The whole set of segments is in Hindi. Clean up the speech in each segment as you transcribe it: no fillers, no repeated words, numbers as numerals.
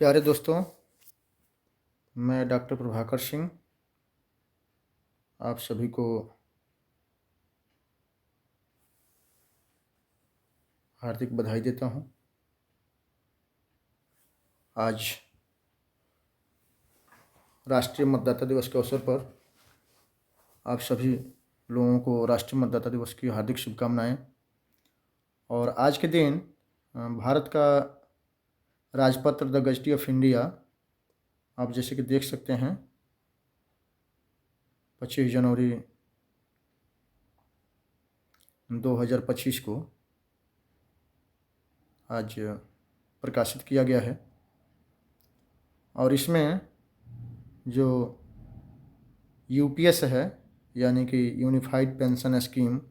प्यारे दोस्तों, मैं डॉक्टर प्रभाकर सिंह आप सभी को हार्दिक बधाई देता हूं। आज राष्ट्रीय मतदाता दिवस के अवसर पर आप सभी लोगों को राष्ट्रीय मतदाता दिवस की हार्दिक शुभकामनाएं। और आज के दिन भारत का राजपत्र द गज़ेटी ऑफ इंडिया आप जैसे कि देख सकते हैं 25 जनवरी 2025 को आज प्रकाशित किया गया है। और इसमें जो यूपीएस है यानी कि यूनिफाइड पेंशन स्कीम,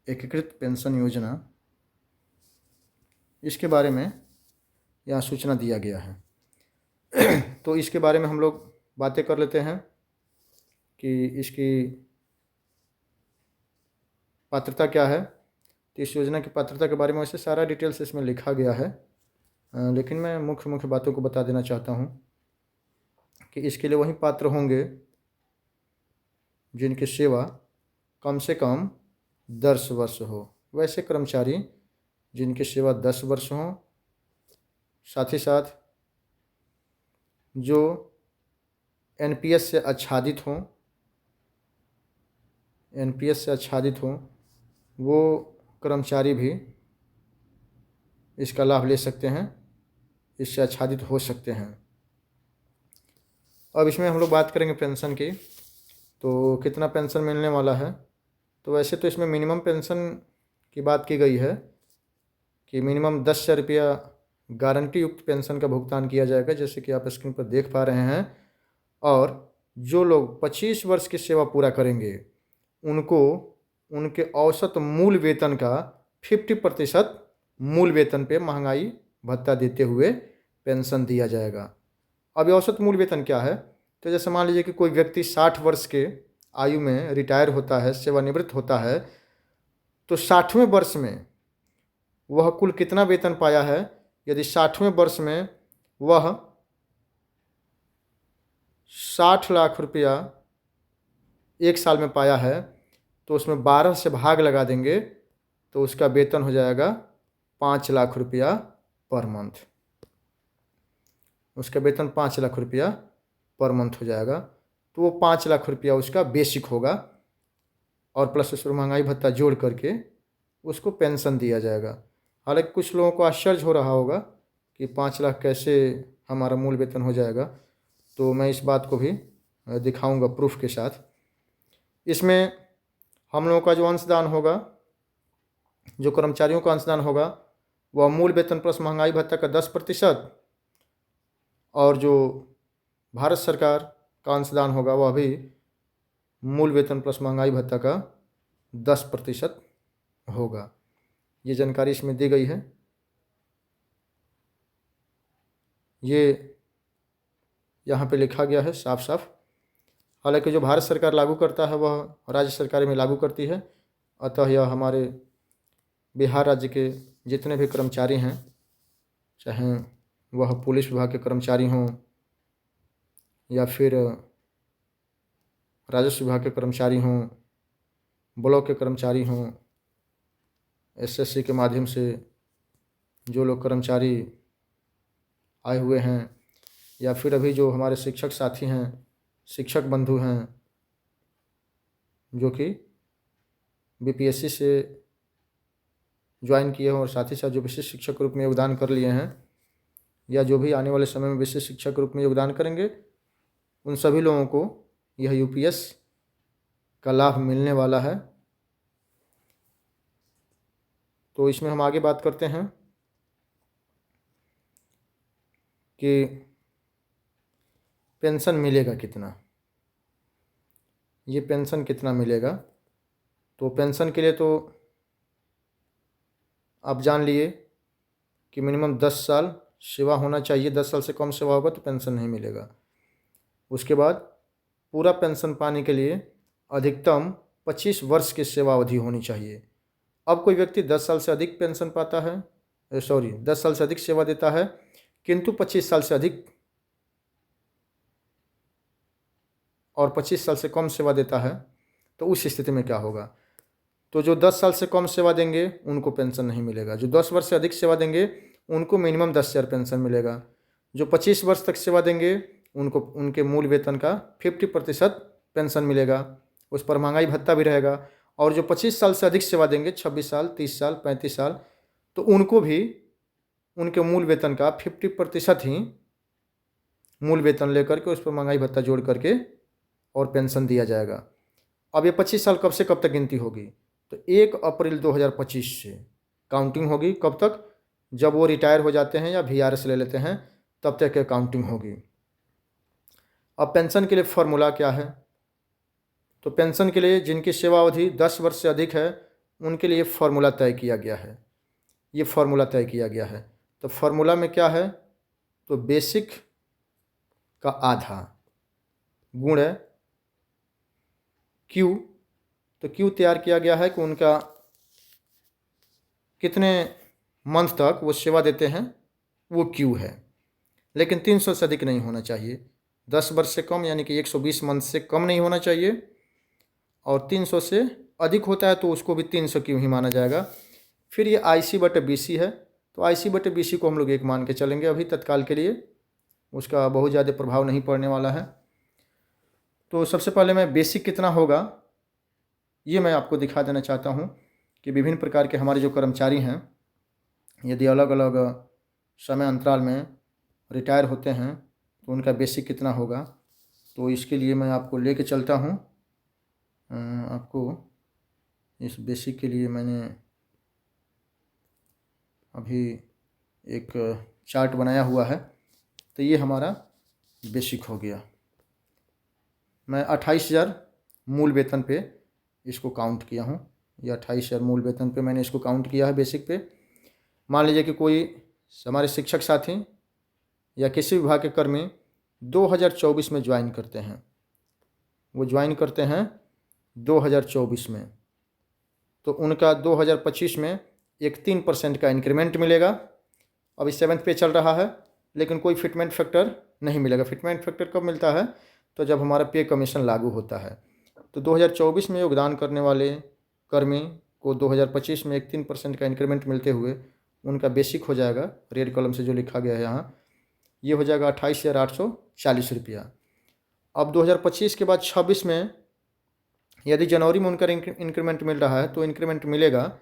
एकीकृत पेंशन योजना, इसके बारे में यहाँ सूचना दिया गया है। तो इसके बारे में हम लोग बातें कर लेते हैं कि इसकी पात्रता क्या है। तो इस योजना की पात्रता के बारे में वैसे सारा डिटेल्स इसमें लिखा गया है, लेकिन मैं मुख्य बातों को बता देना चाहता हूँ कि इसके लिए वही पात्र होंगे जिनकी सेवा कम से कम 10 वर्ष हो। वैसे कर्मचारी जिनकी सेवा 10 वर्ष हो, साथ ही साथ जो एनपीएस से आच्छादित हों, वो कर्मचारी भी इसका लाभ ले सकते हैं, इससे आच्छादित हो सकते हैं। अब इसमें हम लोग बात करेंगे पेंशन की। तो कितना पेंशन मिलने वाला है, तो वैसे तो इसमें मिनिमम पेंशन की बात की गई है कि मिनिमम 10,000 रुपया गारंटी युक्त पेंशन का भुगतान किया जाएगा, जैसे कि आप स्क्रीन पर देख पा रहे हैं। और जो लोग 25 वर्ष की सेवा पूरा करेंगे उनको उनके औसत मूल वेतन का 50% मूल वेतन पे महंगाई भत्ता देते हुए पेंशन दिया जाएगा। अब औसत मूल वेतन क्या है, तो जैसे मान लीजिए कि कोई व्यक्ति 60 वर्ष के आयु में रिटायर होता है, सेवानिवृत्त होता है, तो 60वें वर्ष में वह कुल कितना वेतन पाया है। यदि 60वें वर्ष में वह 60 लाख रुपया एक साल में पाया है, तो उसमें 12 से भाग लगा देंगे तो उसका वेतन हो जाएगा 5 लाख रुपया पर मंथ। उसका वेतन 5 लाख रुपया पर मंथ हो जाएगा। तो वो 5 लाख रुपया उसका बेसिक होगा और प्लस उस पर महंगाई भत्ता जोड़ करके उसको पेंशन दिया जाएगा। हालांकि कुछ लोगों को आश्चर्य हो रहा होगा कि 5 लाख कैसे हमारा मूल वेतन हो जाएगा, तो मैं इस बात को भी दिखाऊंगा प्रूफ के साथ। इसमें हम लोगों का जो अंशदान होगा, जो कर्मचारियों का अंशदान होगा, वह मूल वेतन प्लस महंगाई भत्ता का 10%, और जो भारत सरकार का अंशदान होगा वह भी मूल वेतन प्लस महंगाई भत्ता का 10% होगा। ये जानकारी इसमें दी गई है। ये यहाँ पे लिखा गया है साफ साफ। हालांकि जो भारत सरकार लागू करता है वह राज्य सरकार में लागू करती है, अतः यह हमारे बिहार राज्य के जितने भी कर्मचारी हैं, चाहे वह पुलिस विभाग के कर्मचारी हों या फिर राजस्व विभाग के कर्मचारी हों, ब्लॉक के कर्मचारी हों, एसएससी के माध्यम से जो लोग कर्मचारी आए हुए हैं, या फिर अभी जो हमारे शिक्षक साथी हैं, शिक्षक बंधु हैं जो कि बीपीएससी से ज्वाइन किए हों और साथ ही साथ जो विशिष्ट शिक्षक के रूप में योगदान कर लिए हैं या जो भी आने वाले समय में विशिष्ट शिक्षक के रूप में योगदान करेंगे, उन सभी लोगों को यह यूपीएस का लाभ मिलने वाला है। तो इसमें हम आगे बात करते हैं कि पेंशन मिलेगा कितना, ये पेंशन कितना मिलेगा। तो पेंशन के लिए तो आप जान लिए कि मिनिमम 10 साल सेवा होना चाहिए। 10 साल से कम सेवा होगा तो पेंशन नहीं मिलेगा। उसके बाद पूरा पेंशन पाने के लिए अधिकतम 25 वर्ष की सेवा अवधि होनी चाहिए। अब कोई व्यक्ति 10 साल से अधिक पेंशन पाता है, 10 साल से अधिक सेवा देता है, किंतु 25 साल से अधिक और 25 साल से कम सेवा देता है तो उस स्थिति में क्या होगा? तो जो 10 साल से कम सेवा देंगे उनको पेंशन नहीं मिलेगा। जो 10 वर्ष से अधिक सेवा देंगे उनको मिनिमम 10,000 पेंशन मिलेगा। जो 25 वर्ष तक सेवा देंगे उनको उनके मूल वेतन का 50% पेंशन मिलेगा। उस पर महंगाई भत्ता भी रहेगा। और जो 25 साल से अधिक सेवा देंगे, 26 साल, 30 साल, 35 साल, तो उनको भी उनके मूल वेतन का 50% ही मूल वेतन लेकर के उस पर महंगाई भत्ता जोड़ करके और पेंशन दिया जाएगा। अब ये 25 साल कब से कब तक गिनती होगी? तो 1 अप्रैल 2025 से काउंटिंग होगी। कब तक? जब वो रिटायर हो जाते हैं या VRS ले लेते हैं तब तक ये काउंटिंग होगी। अब पेंशन के लिए फॉर्मूला क्या है? तो पेंशन के लिए जिनकी सेवा अवधि 10 वर्ष से अधिक है उनके लिए फॉर्मूला तय किया गया है। ये फॉर्मूला तय किया गया है। तो फॉर्मूला में क्या है? तो बेसिक का आधा गुण है क्यू। तो क्यू तैयार किया गया है कि उनका कितने मंथ तक वो सेवा देते हैं वो क्यू है, लेकिन 300 से अधिक नहीं होना चाहिए। 10 वर्ष से कम यानी कि 120 मंथ से कम नहीं होना चाहिए, और 300 से अधिक होता है तो उसको भी 300 क्यू ही माना जाएगा। फिर ये IC/BC है। तो IC/BC को हम लोग 1 मान के चलेंगे अभी तत्काल के लिए, उसका बहुत ज़्यादा प्रभाव नहीं पड़ने वाला है। तो सबसे पहले मैं बेसिक कितना होगा ये मैं आपको दिखा देना चाहता हूँ कि विभिन्न प्रकार के हमारे जो कर्मचारी हैं यदि अलग अलग समय अंतराल में रिटायर होते हैं तो उनका बेसिक कितना होगा। तो इसके लिए मैं आपको लेके चलता हूँ। आपको इस बेसिक के लिए मैंने अभी एक चार्ट बनाया हुआ है। तो ये हमारा बेसिक हो गया। मैं 28,000 मूल वेतन पे इसको काउंट किया हूँ। ये 28,000 मूल वेतन पे मैंने इसको काउंट किया है बेसिक पे। मान लीजिए कि कोई हमारे शिक्षक साथी या किसी विभाग के कर्मी 2024 में ज्वाइन करते हैं, वो ज्वाइन करते हैं 2024 में, तो उनका 2025 में एक 3% का इंक्रीमेंट मिलेगा। अभी 7th पे चल रहा है लेकिन कोई फिटमेंट फैक्टर नहीं मिलेगा। फिटमेंट फैक्टर कब मिलता है? तो जब हमारा पे कमीशन लागू होता है। तो 2024 में योगदान करने वाले कर्मी को 2025 में एक 3% का इंक्रीमेंट मिलते हुए उनका बेसिक हो जाएगा, रेड कलम से जो लिखा गया है यहाँ, ये हो जाएगा 28,840 रुपया। अब 2025 के बाद 26 में यदि जनवरी में उनका इंक्रीमेंट मिल रहा है तो इंक्रीमेंट मिलेगा,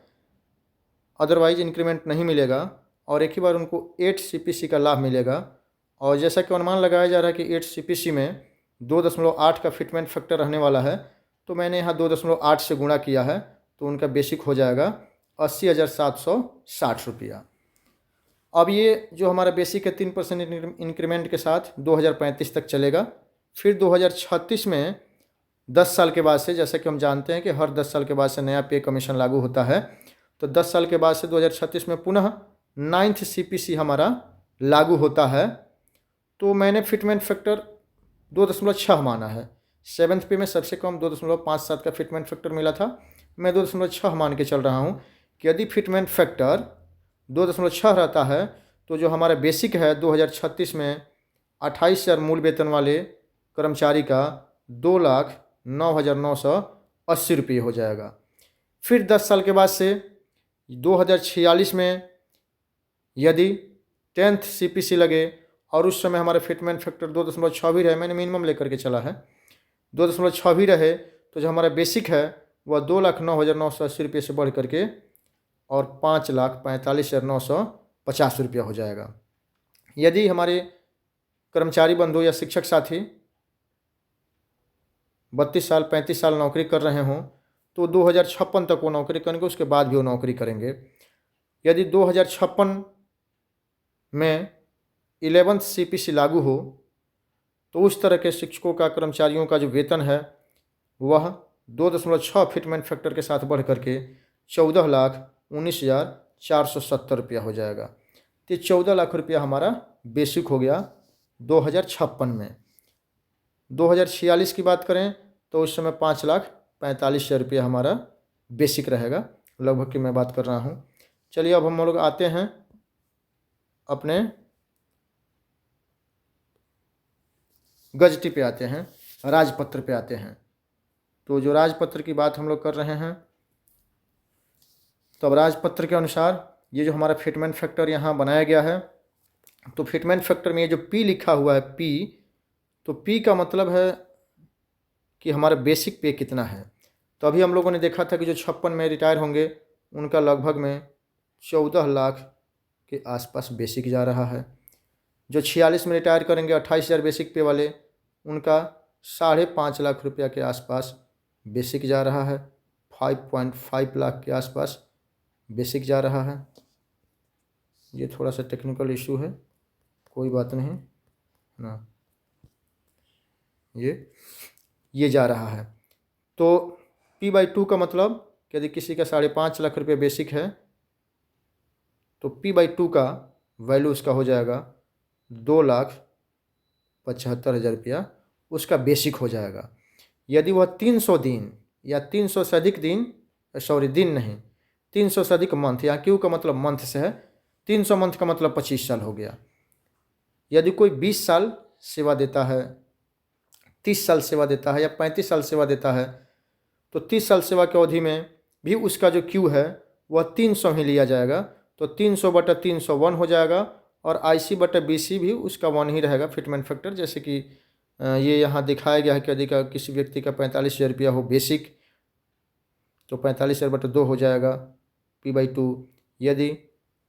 अदरवाइज इंक्रीमेंट नहीं मिलेगा। और एक ही बार उनको 8 CPC का लाभ मिलेगा। और जैसा कि अनुमान लगाया जा रहा है कि 8 CPC में 2.8 का फिटमेंट फैक्टर रहने वाला है, तो मैंने यहाँ 2.8 से गुणा किया है तो उनका बेसिक हो जाएगा 80,760 रुपया। अब ये जो हमारा बेसिक है 3% इंक्रीमेंट के साथ 2035 तक चलेगा। फिर 2036 में 10 साल के बाद से, जैसा कि हम जानते हैं कि हर 10 साल के बाद से नया पे कमीशन लागू होता है, तो 10 साल के बाद से 2036 में पुनः 9th CPC हमारा लागू होता है। तो मैंने फिटमेंट फैक्टर 2.6 माना है। 7th पे में सबसे कम 2.57 का फिटमेंट फैक्टर मिला था। मैं 2.6 मान के चल रहा हूँ कि यदि फिटमेंट फैक्टर 2.6 रहता है तो जो हमारा बेसिक है 2036 में 28,000 मूल वेतन वाले कर्मचारी का 2,09,980 रुपये हो जाएगा। फिर 10 साल के बाद से 2046 में यदि 10th CPC लगे और उस समय हमारा फिटमेंट फैक्टर 2.6 भी रहे, मैंने मिनिमम लेकर के चला है, 2.6 भी रहे, तो जो हमारा बेसिक है वह 2,09,980 रुपये से बढ़ करके और 5,45,950 रुपया हो जाएगा। यदि हमारे कर्मचारी बंधु या शिक्षक साथी 32 साल 35 साल नौकरी कर रहे हों तो 2056 तक वो नौकरी करेंगे, उसके बाद भी वो नौकरी करेंगे। यदि 2056 में 11th CPC लागू हो तो उस तरह के शिक्षकों का, कर्मचारियों का जो वेतन है वह 2.6 फिटमेंट फैक्टर के साथ बढ़ करके 14,19,470 रुपया हो जाएगा। तो 14 लाख रुपया हमारा बेसिक हो गया 2056 में। 2046 की बात करें तो उस समय 5,45,000 रुपया हमारा बेसिक रहेगा, लगभग की मैं बात कर रहा हूँ। चलिए अब हम लोग आते हैं अपने गजटी पे आते हैं, राजपत्र पे आते हैं। तो जो राजपत्र की बात हम लोग कर रहे हैं, तो अब राजपत्र के अनुसार ये जो हमारा फिटमेंट फैक्टर यहाँ बनाया गया है, तो फिटमेंट फैक्टर में ये जो पी लिखा हुआ है पी, तो पी का मतलब है कि हमारा बेसिक पे कितना है। तो अभी हम लोगों ने देखा था कि जो 56 में रिटायर होंगे उनका लगभग में 14 लाख के आसपास बेसिक जा रहा है। जो 46 में रिटायर करेंगे 28,000 बेसिक पे वाले, उनका 5.5 लाख रुपया के आसपास बेसिक जा रहा है। 5.5 लाख के आसपास बेसिक जा रहा है। ये थोड़ा सा टेक्निकल इशू है, कोई बात नहीं ना, ये जा रहा है। तो P/2 का मतलब कि यदि किसी का 5.5 लाख रुपये बेसिक है तो P/2 का वैल्यू उसका हो जाएगा 2,75,000 रुपया उसका बेसिक हो जाएगा। यदि वह 300 दिन या 300 से अधिक दिन, दिन नहीं, 300 से अधिक मंथ, यहाँ क्यू का मतलब मंथ से है, 300 मंथ का मतलब 25 साल हो गया। यदि कोई 20 साल सेवा देता है, 30 साल सेवा देता है या 35 साल सेवा देता है, तो 30 साल सेवा की अवधि में भी उसका जो क्यू है वह 300 ही लिया जाएगा। तो 300/300 1 हो जाएगा और IC/BC भी उसका 1 ही रहेगा फिटमेंट फैक्टर। जैसे कि ये यहाँ दिखाया गया है कि यदि किसी व्यक्ति का 45,000 रुपया हो बेसिक, तो 45,000/2 हो जाएगा P/2। यदि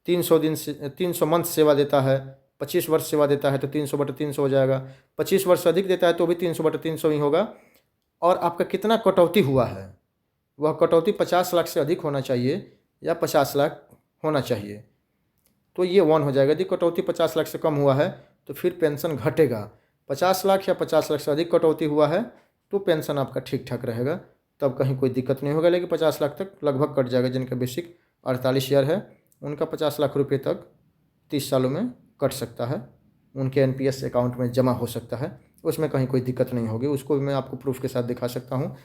300 दिन से 300 मंथ सेवा देता है, 25 वर्ष सेवा देता है, तो 300/300 हो जाएगा। 25 वर्ष से अधिक देता है तो भी 300/300 ही होगा। और आपका कितना कटौती हुआ है, वह कटौती 50 लाख से अधिक होना चाहिए या 50 लाख होना चाहिए, तो ये 1 हो जाएगा। यदि कटौती 50 लाख से कम हुआ है तो फिर पेंशन घटेगा। 50 लाख या 50 लाख से अधिक कटौती हुआ है तो पेंशन आपका ठीक ठाक रहेगा, तब कहीं कोई दिक्कत नहीं होगा। लेकिन 50 लाख तक लगभग कट जाएगा। जिनका बेसिक 48,000 है उनका 50 लाख रुपये तक 30 सालों में कट सकता है, उनके NPS अकाउंट में जमा हो सकता है, उसमें कहीं कोई दिक्कत नहीं होगी। उसको भी मैं आपको प्रूफ के साथ दिखा सकता हूँ।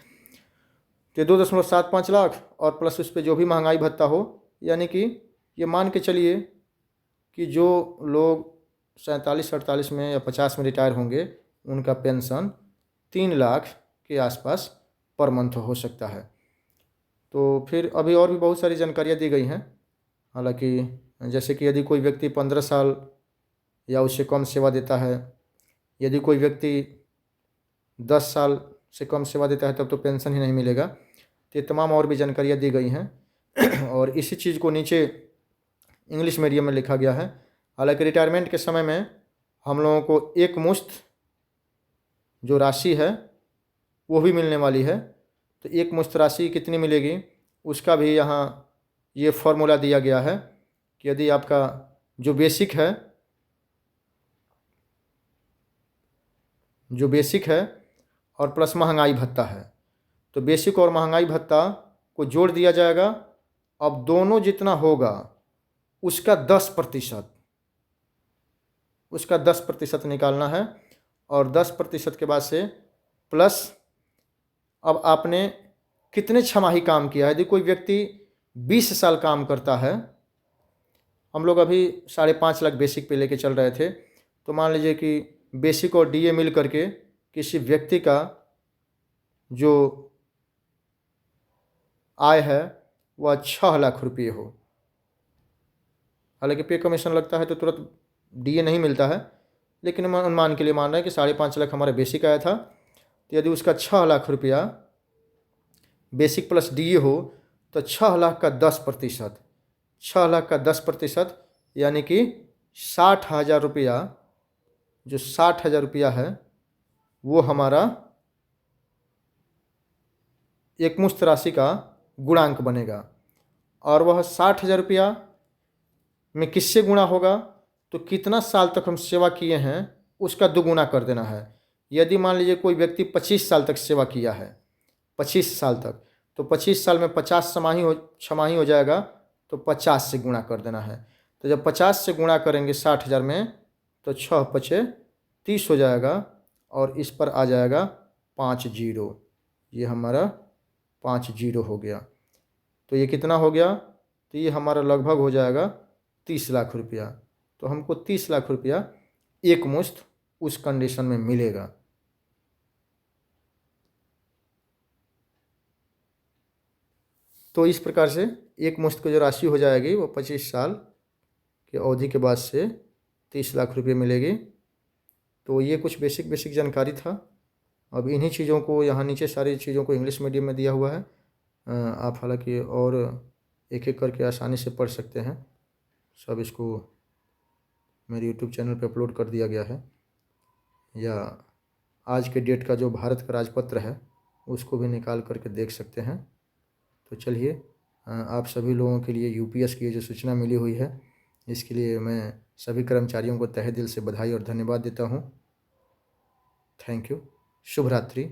तो 2.75 लाख और प्लस उस पर जो भी महंगाई भत्ता हो, यानी कि ये मान के चलिए कि जो लोग 47-48 में या 50 में रिटायर होंगे उनका पेंशन 3 लाख के आसपास पर मंथ हो सकता है। तो फिर अभी और भी बहुत सारी जानकारियाँ दी गई हैं। हालांकि जैसे कि यदि कोई व्यक्ति 15 साल या उससे कम सेवा देता है, यदि कोई व्यक्ति 10 साल से कम सेवा देता है तब तो पेंशन ही नहीं मिलेगा। तो ये तमाम और भी जानकारियाँ दी गई हैं और इसी चीज़ को नीचे इंग्लिश मीडियम में लिखा गया है। हालांकि रिटायरमेंट के समय में हम लोगों को एक मुश्त जो राशि है वो भी मिलने वाली है। तो एक मुश्त राशि कितनी मिलेगी उसका भी यहाँ ये फॉर्मूला दिया गया है कि यदि आपका जो बेसिक है और प्लस महंगाई भत्ता है, तो बेसिक और महंगाई भत्ता को जोड़ दिया जाएगा। अब दोनों जितना होगा उसका 10% निकालना है और 10% के बाद से प्लस अब आपने कितने छमाही काम किया है। यदि कोई व्यक्ति 20 साल काम करता है, हम लोग अभी 5.5 लाख बेसिक पे लेके चल रहे थे, तो मान लीजिए कि बेसिक और DA मिल करके किसी व्यक्ति का जो आय है वह 6 लाख रुपये हो। हालांकि पे कमीशन लगता है तो तुरंत DA नहीं मिलता है, लेकिन हम अनुमान के लिए मान रहे हैं कि 5.5 लाख हमारा बेसिक आया था। तो यदि उसका 6 लाख रुपया बेसिक प्लस DA हो तो 6 लाख का 10%, 6 लाख का 10% यानी कि 60,000 रुपया, जो 60,000 रुपया है वो हमारा एकमुश्त राशि का गुणांक बनेगा। और वह 60,000 रुपया में किससे गुणा होगा, तो कितना साल तक हम सेवा किए हैं उसका दुगुना कर देना है। यदि मान लीजिए कोई व्यक्ति 25 साल तक सेवा किया है, 25 साल तक, तो 25 साल में 50 छमाही हो जाएगा, तो 50 से गुणा कर देना है। तो जब 50 से गुणा करेंगे 60,000 में तो 6×5 = 30 हो जाएगा और इस पर आ जाएगा 5 जीरो, ये हमारा 5 जीरो हो गया। तो ये कितना हो गया, तो ये हमारा लगभग हो जाएगा 30 लाख रुपया। तो हमको 30 लाख रुपया एक मुश्त उस कंडीशन में मिलेगा। तो इस प्रकार से एक मुश्त की जो राशि हो जाएगी वो 25 साल की अवधि के बाद से 30 लाख रुपये मिलेगी। तो ये कुछ बेसिक जानकारी था। अब इन्हीं चीज़ों को यहाँ नीचे सारी चीज़ों को इंग्लिश मीडियम में दिया हुआ है। आप हालांकि और एक एक करके आसानी से पढ़ सकते हैं। सब इसको मेरे यूट्यूब चैनल पे अपलोड कर दिया गया है, या आज के डेट का जो भारत का राजपत्र है उसको भी निकाल करके देख सकते हैं। तो चलिए, आप सभी लोगों के लिए यूपीएस की जो सूचना मिली हुई है इसके लिए मैं सभी कर्मचारियों को तहे दिल से बधाई और धन्यवाद देता हूँ। Thank you. शुभ रात्रि।